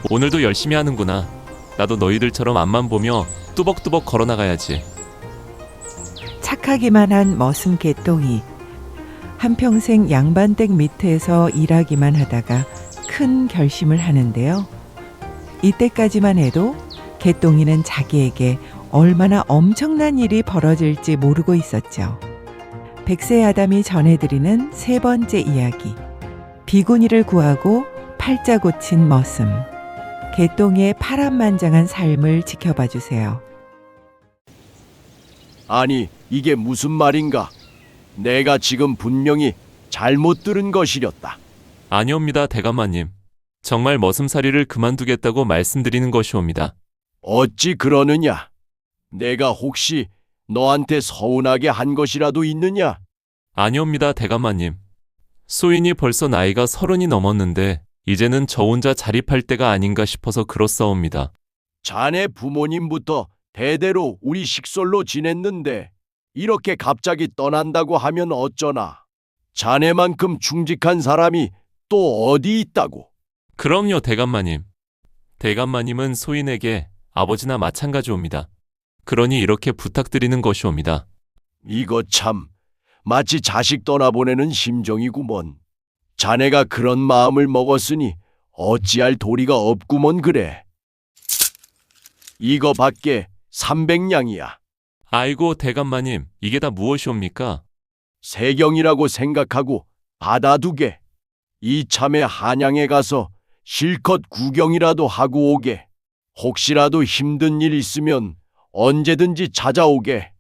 오늘도 열심히 하는구나. 나도 너희들처럼 앞만 보며 뚜벅뚜벅 걸어나가야지. 착하기만 한 머슴 개똥이 한평생 양반댁 밑에서 일하기만 하다가 큰 결심을 하는데요. 이때까지만 해도 개똥이는 자기에게 얼마나 엄청난 일이 벌어질지 모르고 있었죠. 백세 아담이 전해드리는 세 번째 이야기. 비구니를 구하고 팔자 고친 머슴. 개똥이의 파란만장한 삶을 지켜봐 주세요. 아니, 이게 무슨 말인가? 내가 지금 분명히 잘못 들은 것이렸다. 아니옵니다, 대감마님. 정말 머슴살이를 그만두겠다고 말씀드리는 것이옵니다. 어찌 그러느냐? 내가 혹시 너한테 서운하게 한 것이라도 있느냐? 아니옵니다, 대감마님. 소인이 벌써 나이가 30이 넘었는데 이제는 저 혼자 자립할 때가 아닌가 싶어서 그렇사옵니다. 자네 부모님부터 대대로 우리 식솔로 지냈는데 이렇게 갑자기 떠난다고 하면 어쩌나? 자네만큼 충직한 사람이 또 어디 있다고? 그럼요, 대감마님. 대감마님은 소인에게 아버지나 마찬가지옵니다. 그러니 이렇게 부탁드리는 것이옵니다. 이거 참 마치 자식 떠나보내는 심정이구먼. 자네가 그런 마음을 먹었으니 어찌할 도리가 없구먼 그래. 이거 밖에 300냥이야. 아이고, 대감마님, 이게 다 무엇이옵니까? 세경이라고 생각하고 받아두게. 이참에 한양에 가서 실컷 구경이라도 하고 오게. 혹시라도 힘든 일 있으면 언제든지 찾아오게.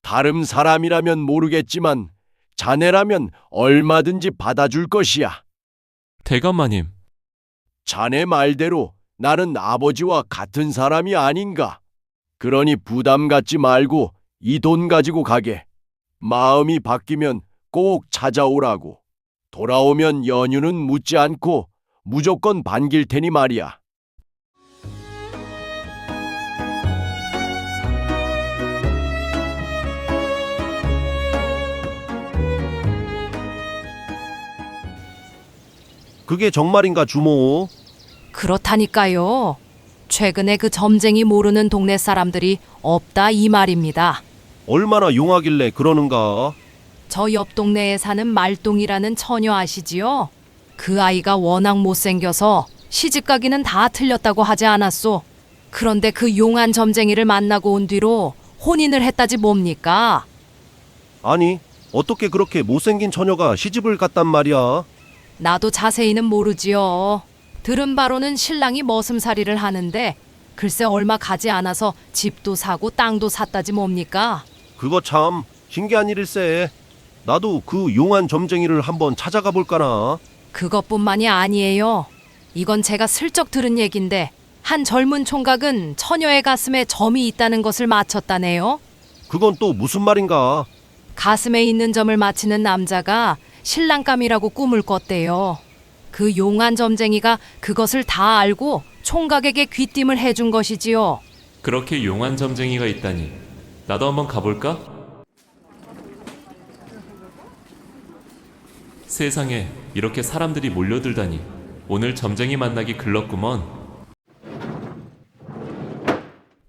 다른 사람이라면 모르겠지만 자네라면 얼마든지 받아줄 것이야. 대감마님, 자네 말대로 나는 아버지와 같은 사람이 아닌가. 그러니 부담 갖지 말고 이 돈 가지고 가게. 마음이 바뀌면 꼭 찾아오라고. 돌아오면 연유는 묻지 않고 무조건 반길 테니 말이야. 그게 정말인가 주모? 그렇다니까요. 최근에 그 점쟁이 모르는 동네 사람들이 없다 이 말입니다. 얼마나 용하길래 그러는가? 저 옆 동네에 사는 말똥이라는 처녀 아시지요? 그 아이가 워낙 못생겨서 시집가기는 다 틀렸다고 하지 않았소. 그런데 그 용한 점쟁이를 만나고 온 뒤로 혼인을 했다지 뭡니까? 아니, 어떻게 그렇게 못생긴 처녀가 시집을 갔단 말이야? 나도 자세히는 모르지요. 들은 바로는 신랑이 머슴살이를 하는데 글쎄 얼마 가지 않아서 집도 사고 땅도 샀다지 뭡니까? 그거 참 신기한 일일세. 나도 그 용한 점쟁이를 한번 찾아가 볼까나. 그것뿐만이 아니에요. 이건 제가 슬쩍 들은 얘긴데 한 젊은 총각은 처녀의 가슴에 점이 있다는 것을 맞췄다네요. 그건 또 무슨 말인가? 가슴에 있는 점을 맞히는 남자가 신랑감이라고 꿈을 꿨대요. 그 용한 점쟁이가 그것을 다 알고 총각에게 귀띔을 해준 것이지요. 그렇게 용한 점쟁이가 있다니. 나도 한번 가볼까? 세상에 이렇게 사람들이 몰려들다니. 오늘 점쟁이 만나기 글렀구먼.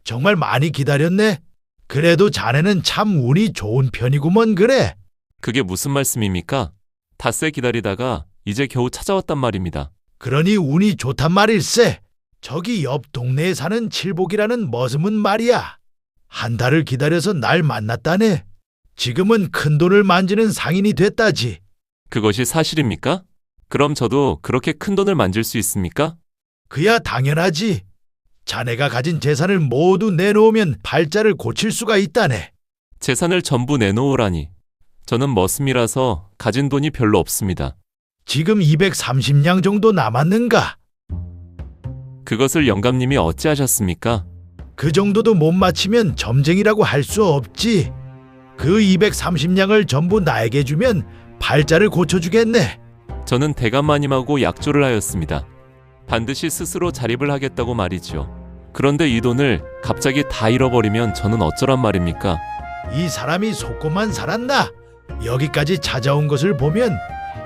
정말 많이 기다렸네. 그래도 자네는 참 운이 좋은 편이구먼 그래. 그게 무슨 말씀입니까? 닷새 기다리다가 이제 겨우 찾아왔단 말입니다. 그러니 운이 좋단 말일세. 저기 옆 동네에 사는 칠복이라는 머슴은 말이야. 한 달을 기다려서 날 만났다네. 지금은 큰돈을 만지는 상인이 됐다지. 그것이 사실입니까? 그럼 저도 그렇게 큰 돈을 만질 수 있습니까? 그야 당연하지. 자네가 가진 재산을 모두 내놓으면 팔자를 고칠 수가 있다네. 재산을 전부 내놓으라니. 저는 머슴이라서 가진 돈이 별로 없습니다. 지금 230냥 정도 남았는가? 그것을 영감님이 어찌하셨습니까? 그 정도도 못 맞히면 점쟁이라고 할 수 없지. 그 230냥을 전부 나에게 주면 팔자를 고쳐주겠네. 저는 대감마님하고 약조를 하였습니다. 반드시 스스로 자립을 하겠다고 말이지요. 그런데 이 돈을 갑자기 다 잃어버리면 저는 어쩌란 말입니까? 이 사람이 속고만 살았나? 여기까지 찾아온 것을 보면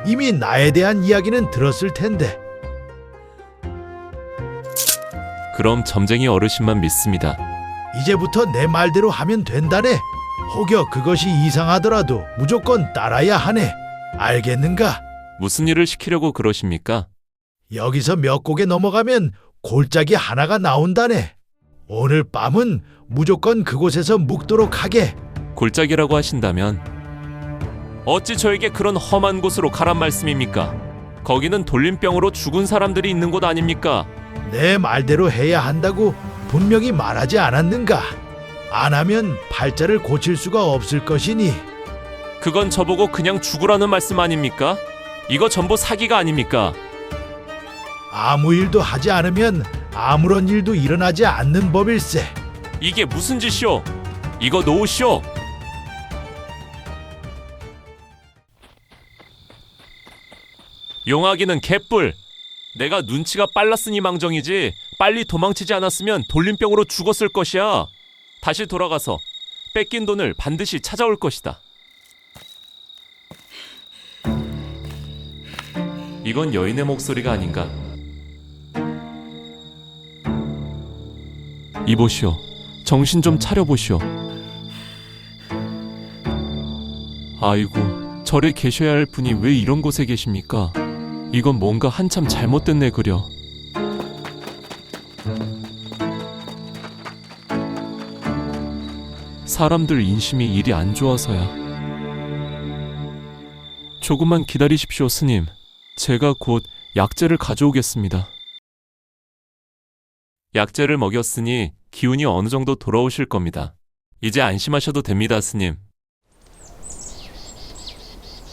이미 나에 대한 이야기는 들었을 텐데. 그럼 점쟁이 어르신만 믿습니다. 이제부터 내 말대로 하면 된다네. 혹여 그것이 이상하더라도 무조건 따라야 하네. 알겠는가? 무슨 일을 시키려고 그러십니까? 여기서 몇 곡에 넘어가면 골짜기 하나가 나온다네. 오늘 밤은 무조건 그곳에서 묵도록 하게. 골짜기라고 하신다면 어찌 저에게 그런 험한 곳으로 가란 말씀입니까? 거기는 돌림병으로 죽은 사람들이 있는 곳 아닙니까? 내 말대로 해야 한다고 분명히 말하지 않았는가? 안 하면 팔자를 고칠 수가 없을 것이니. 그건 저보고 그냥 죽으라는 말씀 아닙니까? 이거 전부 사기가 아닙니까? 아무 일도 하지 않으면 아무런 일도 일어나지 않는 법일세. 이게 무슨 짓이오? 이거 놓으시오. 용하기는 개뿔. 내가 눈치가 빨랐으니 망정이지 빨리 도망치지 않았으면 돌림병으로 죽었을 것이야. 다시 돌아가서 뺏긴 돈을 반드시 찾아올 것이다. 이건 여인의 목소리가 아닌가? 이보시오. 정신 좀 차려보시오. 아이고, 절에 계셔야 할 분이 왜 이런 곳에 계십니까? 이건 뭔가 한참 잘못됐네 그려. 사람들 인심이 일이 안 좋아서야. 조금만 기다리십시오, 스님. 제가 곧 약재를 가져오겠습니다. 약재를 먹였으니 기운이 어느 정도 돌아오실 겁니다. 이제 안심하셔도 됩니다, 스님.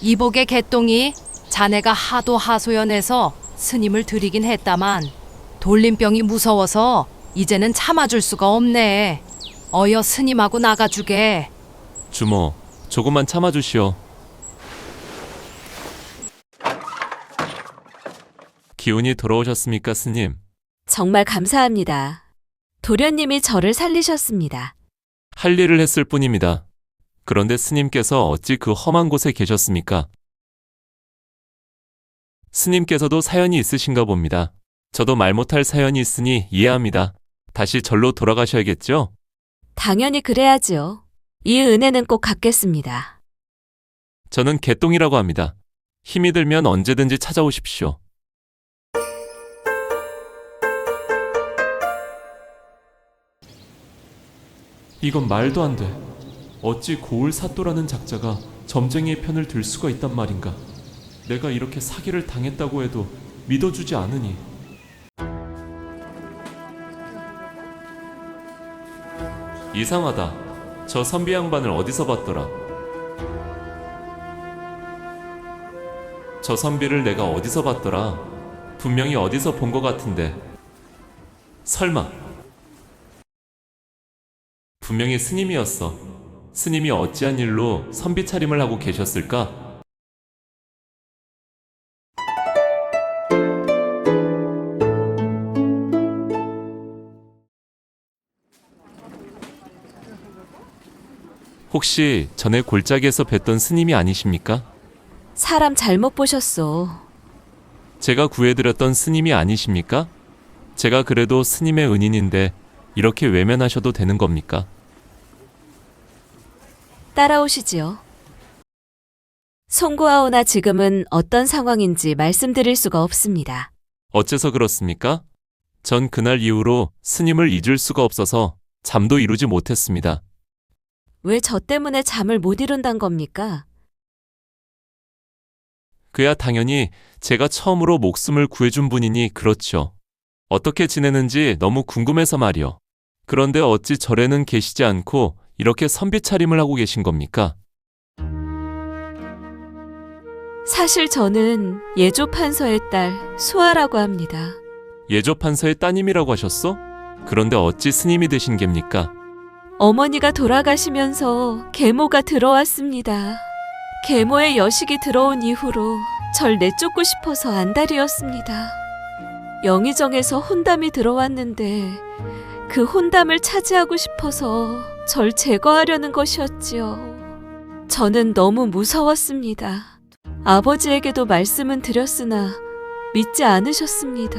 이복의 개똥이 자네가 하도 하소연해서 스님을 드리긴 했다만 돌림병이 무서워서 이제는 참아줄 수가 없네. 어여 스님하고 나가주게. 주모, 조금만 참아주시오. 기운이 돌아오셨습니까, 스님? 정말 감사합니다. 도련님이 저를 살리셨습니다. 할 일을 했을 뿐입니다. 그런데 스님께서 어찌 그 험한 곳에 계셨습니까? 스님께서도 사연이 있으신가 봅니다. 저도 말 못할 사연이 있으니 이해합니다. 다시 절로 돌아가셔야겠죠? 당연히 그래야지요. 이 은혜는 꼭 갚겠습니다. 저는 개똥이라고 합니다. 힘이 들면 언제든지 찾아오십시오. 이건 말도 안 돼. 어찌 고을사또라는 작자가 점쟁이의 편을 들 수가 있단 말인가. 내가 이렇게 사기를 당했다고 해도 믿어주지 않으니. 이상하다. 저 선비 양반을 어디서 봤더라. 저 선비를 내가 어디서 봤더라. 분명히 어디서 본 것 같은데. 설마. 분명히 스님이었어. 스님이 어찌한 일로 선비 차림을 하고 계셨을까? 혹시 전에 골짜기에서 뵀던 스님이 아니십니까? 사람 잘못 보셨소. 제가 구해드렸던 스님이 아니십니까? 제가 그래도 스님의 은인인데 이렇게 외면하셔도 되는 겁니까? 따라오시지요. 송구하오나 지금은 어떤 상황인지 말씀드릴 수가 없습니다. 어째서 그렇습니까? 전 그날 이후로 스님을 잊을 수가 없어서 잠도 이루지 못했습니다. 왜 저 때문에 잠을 못 이룬단 겁니까? 그야 당연히 제가 처음으로 목숨을 구해준 분이니 그렇죠. 어떻게 지내는지 너무 궁금해서 말이요. 그런데 어찌 절에는 계시지 않고 이렇게 선비 차림을 하고 계신 겁니까? 사실 저는 예조 판서의 딸 수아라고 합니다. 예조 판서의 따님이라고 하셨어? 그런데 어찌 스님이 되신 겝니까? 어머니가 돌아가시면서 계모가 들어왔습니다. 계모의 여식이 들어온 이후로 절 내쫓고 싶어서 안달이었습니다. 영의정에서 혼담이 들어왔는데 그 혼담을 차지하고 싶어서 절 제거하려는 것이었지요. 저는 너무 무서웠습니다. 아버지에게도 말씀은 드렸으나 믿지 않으셨습니다.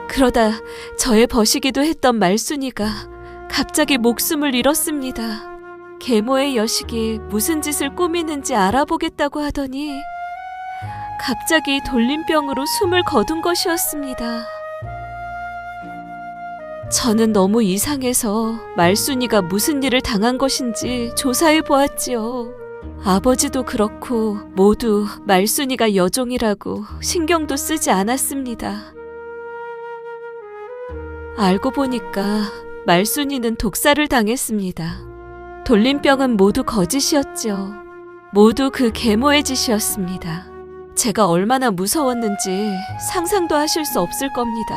그러다 저의 버시기도 했던 말순이가 갑자기 목숨을 잃었습니다. 계모의 여식이 무슨 짓을 꾸미는지 알아보겠다고 하더니 갑자기 돌림병으로 숨을 거둔 것이었습니다. 저는 너무 이상해서 말순이가 무슨 일을 당한 것인지 조사해 보았지요. 아버지도 그렇고 모두 말순이가 여종이라고 신경도 쓰지 않았습니다. 알고 보니까 말순이는 독사를 당했습니다. 돌림병은 모두 거짓이었죠. 모두 그 계모의 짓이었습니다. 제가 얼마나 무서웠는지 상상도 하실 수 없을 겁니다.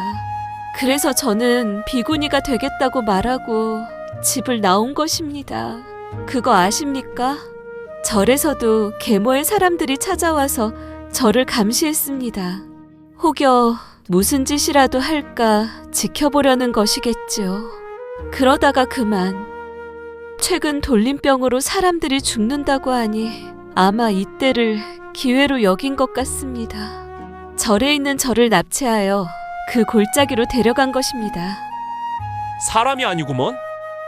그래서 저는 비구니가 되겠다고 말하고 집을 나온 것입니다. 그거 아십니까? 절에서도 계모의 사람들이 찾아와서 저를 감시했습니다. 혹여 무슨 짓이라도 할까 지켜보려는 것이겠죠. 그러다가 그만. 최근 돌림병으로 사람들이 죽는다고 하니 아마 이때를 기회로 여긴 것 같습니다. 절에 있는 저를 납치하여 그 골짜기로 데려간 것입니다. 사람이 아니구먼?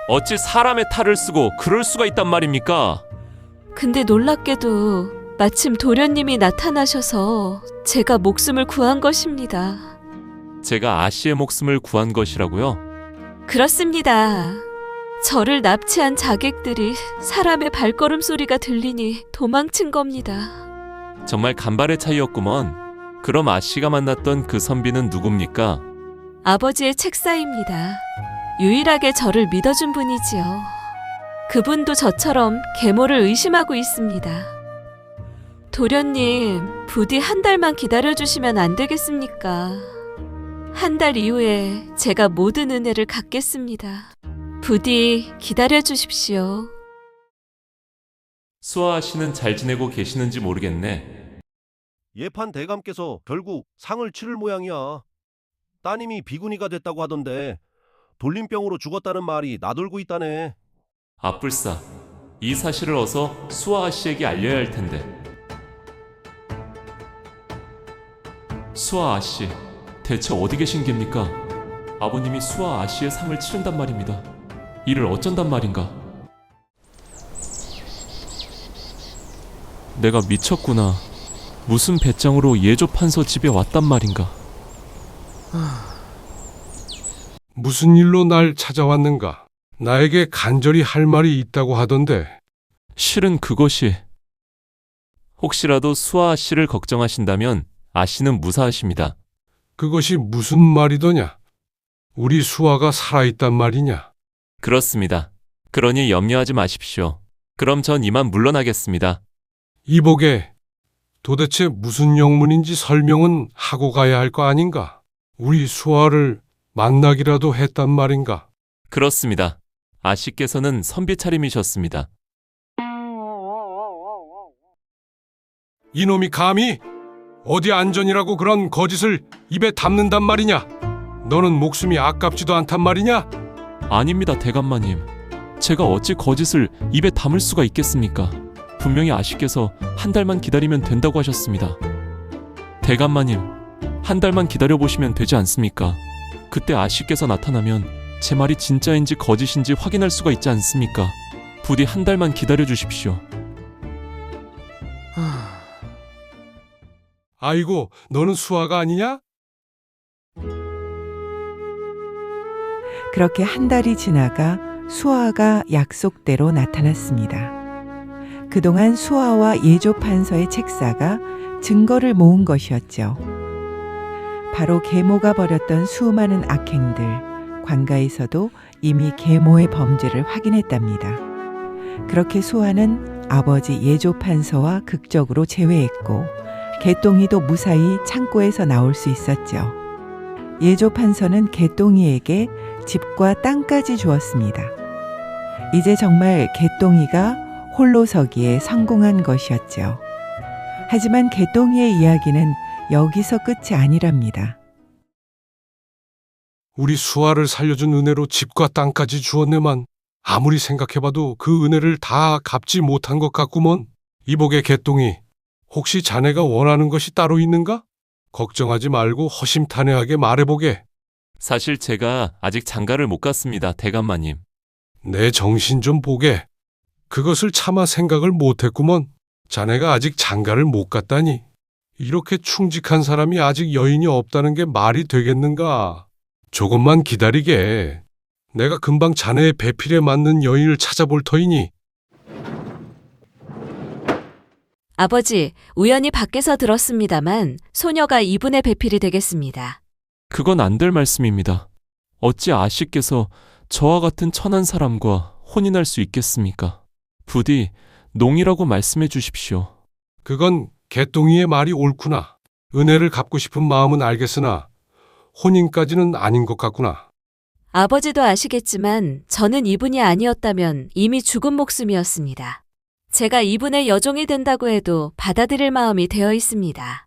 어찌 사람의 탈을 쓰고 그럴 수가 있단 말입니까? 근데 놀랍게도 마침 도련님이 나타나셔서 제가 목숨을 구한 것입니다. 제가 아씨의 목숨을 구한 것이라고요? 그렇습니다. 저를 납치한 자객들이 사람의 발걸음 소리가 들리니 도망친 겁니다. 정말 간발의 차이였구먼. 그럼 아씨가 만났던 그 선비는 누굽니까? 아버지의 책사입니다. 유일하게 저를 믿어준 분이지요. 그분도 저처럼 계모를 의심하고 있습니다. 도련님, 부디 한 달만 기다려주시면 안 되겠습니까? 한 달 이후에 제가 모든 은혜를 갚겠습니다. 부디 기다려주십시오. 수아 아씨는 잘 지내고 계시는지 모르겠네. 예판 대감께서 결국 상을 치를 모양이야. 따님이 비구니가 됐다고 하던데 돌림병으로 죽었다는 말이 나돌고 있다네. 아뿔싸. 이 사실을 어서 수아 아씨에게 알려야 할 텐데. 수아 아씨, 대체 어디 계신 geb니까? 아버님이 수아 아씨의 상을 치른단 말입니다. 이를 어쩐단 말인가? 내가 미쳤구나. 무슨 배짱으로 예조 판서 집에 왔단 말인가? 무슨 일로 날 찾아왔는가? 나에게 간절히 할 말이 있다고 하던데. 실은 그것이... 혹시라도 수아 아씨를 걱정하신다면 아씨는 무사하십니다. 그것이 무슨 말이더냐? 우리 수아가 살아있단 말이냐? 그렇습니다. 그러니 염려하지 마십시오. 그럼 전 이만 물러나겠습니다. 이복에 도대체 무슨 영문인지 설명은 하고 가야 할 거 아닌가? 우리 수아를 만나기라도 했단 말인가? 그렇습니다. 아씨께서는 선비 차림이셨습니다. 이놈이 감히 어디 안전이라고 그런 거짓을 입에 담는단 말이냐? 너는 목숨이 아깝지도 않단 말이냐? 아닙니다, 대감마님. 제가 어찌 거짓을 입에 담을 수가 있겠습니까? 분명히 아씨께서 한 달만 기다리면 된다고 하셨습니다. 대감마님, 한 달만 기다려보시면 되지 않습니까? 그때 아씨께서 나타나면 제 말이 진짜인지 거짓인지 확인할 수가 있지 않습니까? 부디 한 달만 기다려주십시오. 아이고, 너는 수아가 아니냐? 그렇게 한 달이 지나가 수아가 약속대로 나타났습니다. 그동안 수아와 예조 판서의 책사가 증거를 모은 것이었죠. 바로 계모가 벌였던 수많은 악행들, 관가에서도 이미 계모의 범죄를 확인했답니다. 그렇게 수아는 아버지 예조 판서와 극적으로 제외했고 개똥이도 무사히 창고에서 나올 수 있었죠. 예조 판서는 개똥이에게 집과 땅까지 주었습니다. 이제 정말 개똥이가 홀로 서기에 성공한 것이었죠. 하지만 개똥이의 이야기는 여기서 끝이 아니랍니다. 우리 수아를 살려준 은혜로 집과 땅까지 주었네만 아무리 생각해봐도 그 은혜를 다 갚지 못한 것 같구먼. 이복의 개똥이, 혹시 자네가 원하는 것이 따로 있는가? 걱정하지 말고 허심탄회하게 말해보게. 사실 제가 아직 장가를 못 갔습니다, 대감마님. 내 정신 좀 보게. 그것을 차마 생각을 못했구먼. 자네가 아직 장가를 못 갔다니. 이렇게 충직한 사람이 아직 여인이 없다는 게 말이 되겠는가? 조금만 기다리게. 내가 금방 자네의 배필에 맞는 여인을 찾아볼 터이니. 아버지, 우연히 밖에서 들었습니다만 소녀가 이분의 배필이 되겠습니다. 그건 안 될 말씀입니다. 어찌 아씨께서 저와 같은 천한 사람과 혼인할 수 있겠습니까? 부디 농이라고 말씀해 주십시오. 그건 개똥이의 말이 옳구나. 은혜를 갚고 싶은 마음은 알겠으나 혼인까지는 아닌 것 같구나. 아버지도 아시겠지만 저는 이분이 아니었다면 이미 죽은 목숨이었습니다. 제가 이분의 여종이 된다고 해도 받아들일 마음이 되어 있습니다.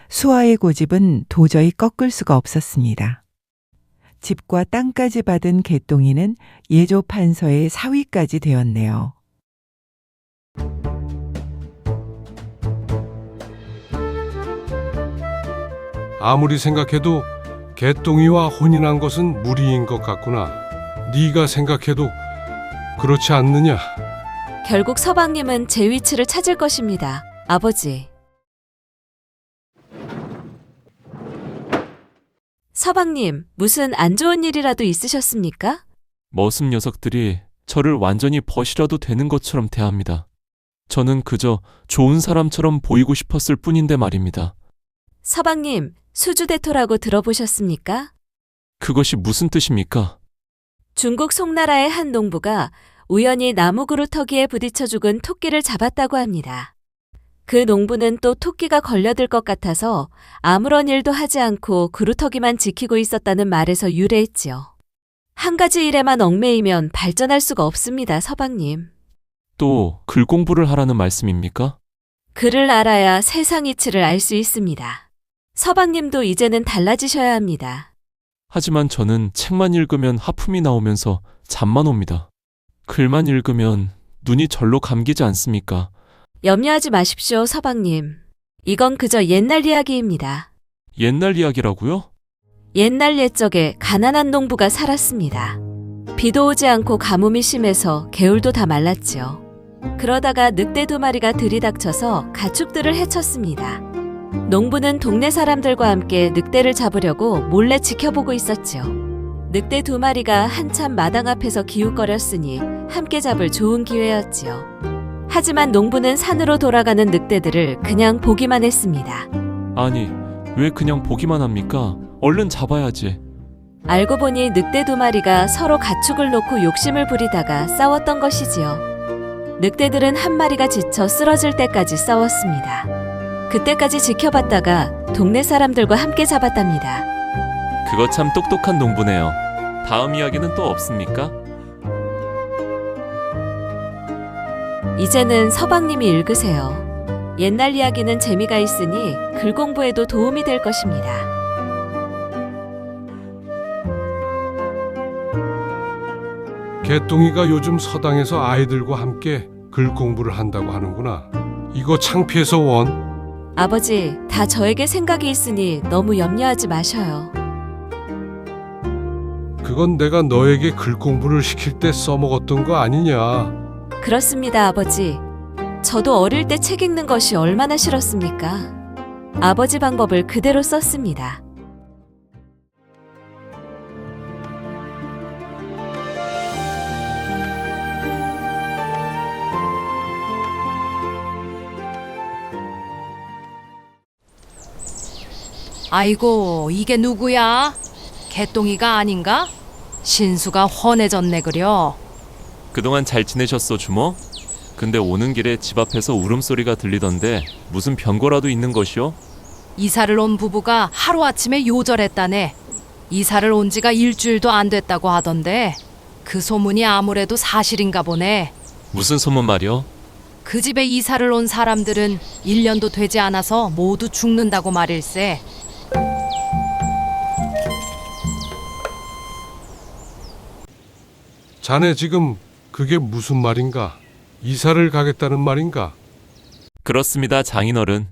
수아의 고집은 도저히 꺾을 수가 없었습니다. 집과 땅까지 받은 개똥이는 예조 판서의 사위까지 되었네요. 아무리 생각해도 개똥이와 혼인한 것은 무리인 것 같구나. 네가 생각해도 그렇지 않느냐? 결국 서방님은 제 위치를 찾을 것입니다. 아버지. 서방님, 무슨 안 좋은 일이라도 있으셨습니까? 머슴 녀석들이 저를 완전히 벗이라도 되는 것처럼 대합니다. 저는 그저 좋은 사람처럼 보이고 싶었을 뿐인데 말입니다. 서방님, 수주대토라고 들어보셨습니까? 그것이 무슨 뜻입니까? 중국 송나라의 한 농부가 우연히 나무 그루터기에 부딪혀 죽은 토끼를 잡았다고 합니다. 그 농부는 또 토끼가 걸려들 것 같아서 아무런 일도 하지 않고 그루터기만 지키고 있었다는 말에서 유래했지요. 한 가지 일에만 얽매이면 발전할 수가 없습니다, 서방님. 또 글 공부를 하라는 말씀입니까? 글을 알아야 세상 이치를 알 수 있습니다. 서방님도 이제는 달라지셔야 합니다. 하지만 저는 책만 읽으면 하품이 나오면서 잠만 옵니다. 글만 읽으면 눈이 절로 감기지 않습니까? 염려하지 마십시오, 서방님. 이건 그저 옛날 이야기입니다. 옛날 이야기라고요? 옛날 옛적에 가난한 농부가 살았습니다. 비도 오지 않고 가뭄이 심해서 개울도 다 말랐지요. 그러다가 늑대 2마리가 들이닥쳐서 가축들을 해쳤습니다. 농부는 동네 사람들과 함께 늑대를 잡으려고 몰래 지켜보고 있었지요. 늑대 2마리가 한참 마당 앞에서 기웃거렸으니 함께 잡을 좋은 기회였지요. 하지만 농부는 산으로 돌아가는 늑대들을 그냥 보기만 했습니다. 아니, 왜 그냥 보기만 합니까? 얼른 잡아야지. 알고 보니 늑대 2마리가 서로 가축을 놓고 욕심을 부리다가 싸웠던 것이지요. 늑대들은 한 마리가 지쳐 쓰러질 때까지 싸웠습니다. 그때까지 지켜봤다가 동네 사람들과 함께 잡았답니다. 그거 참 똑똑한 농부네요. 다음 이야기는 또 없습니까? 이제는 서방님이 읽으세요. 옛날 이야기는 재미가 있으니 글 공부에도 도움이 될 것입니다. 개똥이가 요즘 서당에서 아이들과 함께 글 공부를 한다고 하는구나. 이거 창피해서 원. 아버지, 다 저에게 생각이 있으니 너무 염려하지 마셔요. 그건 내가 너에게 글 공부를 시킬 때 써먹었던 거 아니냐. 그렇습니다, 아버지. 저도 어릴 때 책 읽는 것이 얼마나 싫었습니까? 아버지 방법을 그대로 썼습니다. 아이고, 이게 누구야? 개똥이가 아닌가? 신수가 훤해졌네 그려. 그동안 잘 지내셨어, 주모? 근데 오는 길에 집 앞에서 울음소리가 들리던데 무슨 변고라도 있는 것이오? 이사를 온 부부가 하루아침에 요절했다네. 이사를 온 지가 일주일도 안 됐다고 하던데 그 소문이 아무래도 사실인가 보네. 무슨 소문 말이오? 그 집에 이사를 온 사람들은 1년도 되지 않아서 모두 죽는다고 말일세. 자네 지금 그게 무슨 말인가? 이사를 가겠다는 말인가? 그렇습니다, 장인어른.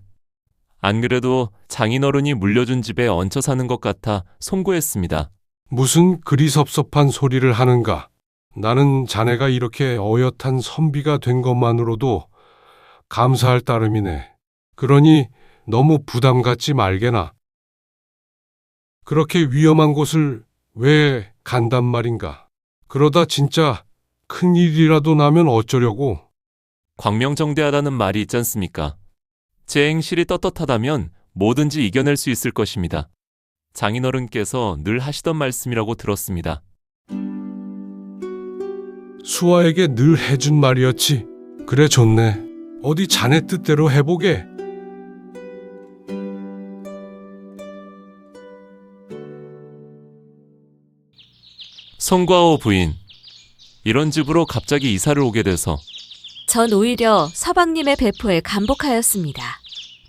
안 그래도 장인어른이 물려준 집에 얹혀 사는 것 같아 송구했습니다. 무슨 그리 섭섭한 소리를 하는가? 나는 자네가 이렇게 어엿한 선비가 된 것만으로도 감사할 따름이네. 그러니 너무 부담 갖지 말게나. 그렇게 위험한 곳을 왜 간단 말인가? 그러다 진짜 큰일이라도 나면 어쩌려고? 광명정대하다는 말이 있지 않습니까? 제 행실이 떳떳하다면 뭐든지 이겨낼 수 있을 것입니다. 장인어른께서 늘 하시던 말씀이라고 들었습니다. 수아에게 늘 해준 말이었지. 그래 좋네. 어디 자네 뜻대로 해보게. 송과호 부인. 이런 집으로 갑자기 이사를 오게 돼서 전 오히려 서방님의 배포에 감복하였습니다.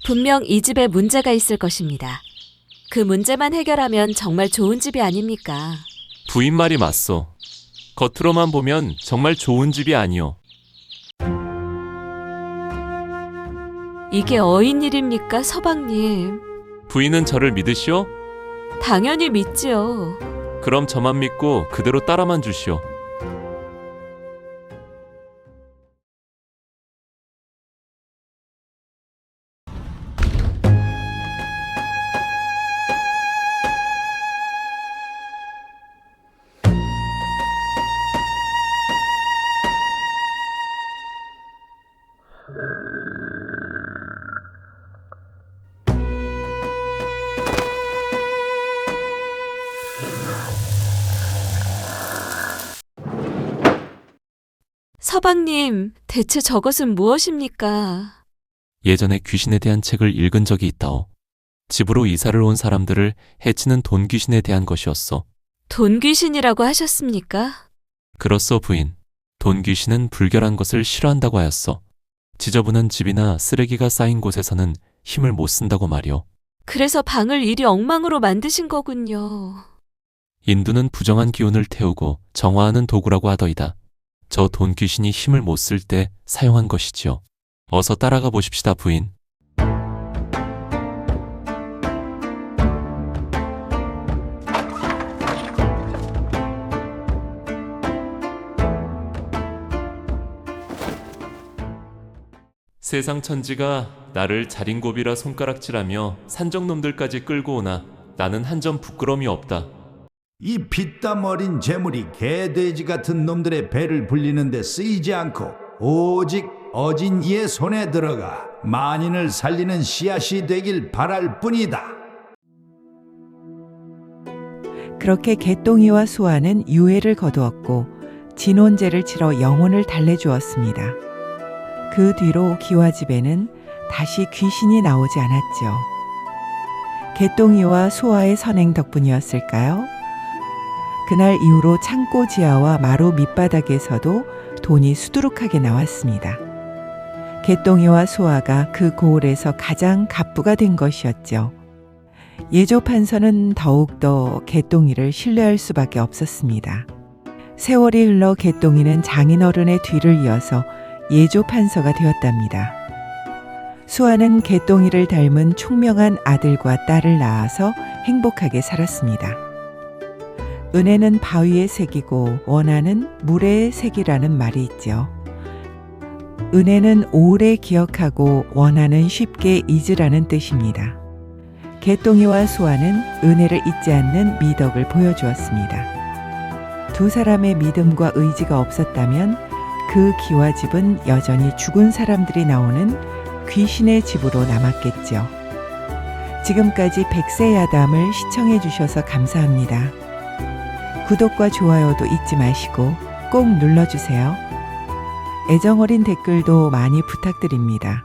분명 이 집에 문제가 있을 것입니다. 그 문제만 해결하면 정말 좋은 집이 아닙니까? 부인 말이 맞소. 겉으로만 보면 정말 좋은 집이 아니오. 이게 어인 일입니까, 서방님? 부인은 저를 믿으시오? 당연히 믿지요. 그럼 저만 믿고 그대로 따라만 주시오. 서방님, 대체 저것은 무엇입니까? 예전에 귀신에 대한 책을 읽은 적이 있다오. 집으로 이사를 온 사람들을 해치는 돈 귀신에 대한 것이었어. 돈 귀신이라고 하셨습니까? 그렇소 부인. 돈 귀신은 불결한 것을 싫어한다고 하였어. 지저분한 집이나 쓰레기가 쌓인 곳에서는 힘을 못 쓴다고 말이오. 그래서 방을 이리 엉망으로 만드신 거군요. 인두는 부정한 기운을 태우고 정화하는 도구라고 하더이다. 저 돈 귀신이 힘을 못 쓸 때 사용한 것이지요. 어서 따라가 보십시다, 부인. 세상 천지가 나를 자린고비라 손가락질하며 산적놈들까지 끌고 오나 나는 한 점 부끄러움이 없다. 이 피땀 어린 재물이 개돼지 같은 놈들의 배를 불리는 데 쓰이지 않고 오직 어진 이의 손에 들어가 만인을 살리는 씨앗이 되길 바랄 뿐이다. 그렇게 개똥이와 수아는 유해를 거두었고 진혼제를 치러 영혼을 달래주었습니다. 그 뒤로 기와 집에는 다시 귀신이 나오지 않았죠. 개똥이와 수아의 선행 덕분이었을까요? 그날 이후로 창고 지하와 마루 밑바닥에서도 돈이 수두룩하게 나왔습니다. 개똥이와 수아가 그 고을에서 가장 갑부가 된 것이었죠. 예조 판서는 더욱더 개똥이를 신뢰할 수밖에 없었습니다. 세월이 흘러 개똥이는 장인어른의 뒤를 이어서 예조 판서가 되었답니다. 수아는 개똥이를 닮은 총명한 아들과 딸을 낳아서 행복하게 살았습니다. 은혜는 바위에 새기고 원하는 물에 새기라는 말이 있죠. 은혜는 오래 기억하고 원하는 쉽게 잊으라는 뜻입니다. 개똥이와 수아는 은혜를 잊지 않는 미덕을 보여주었습니다. 두 사람의 믿음과 의지가 없었다면 그 기와 집은 여전히 죽은 사람들이 나오는 귀신의 집으로 남았겠죠. 지금까지 백세야담을 시청해 주셔서 감사합니다. 구독과 좋아요도 잊지 마시고 꼭 눌러주세요. 애정어린 댓글도 많이 부탁드립니다.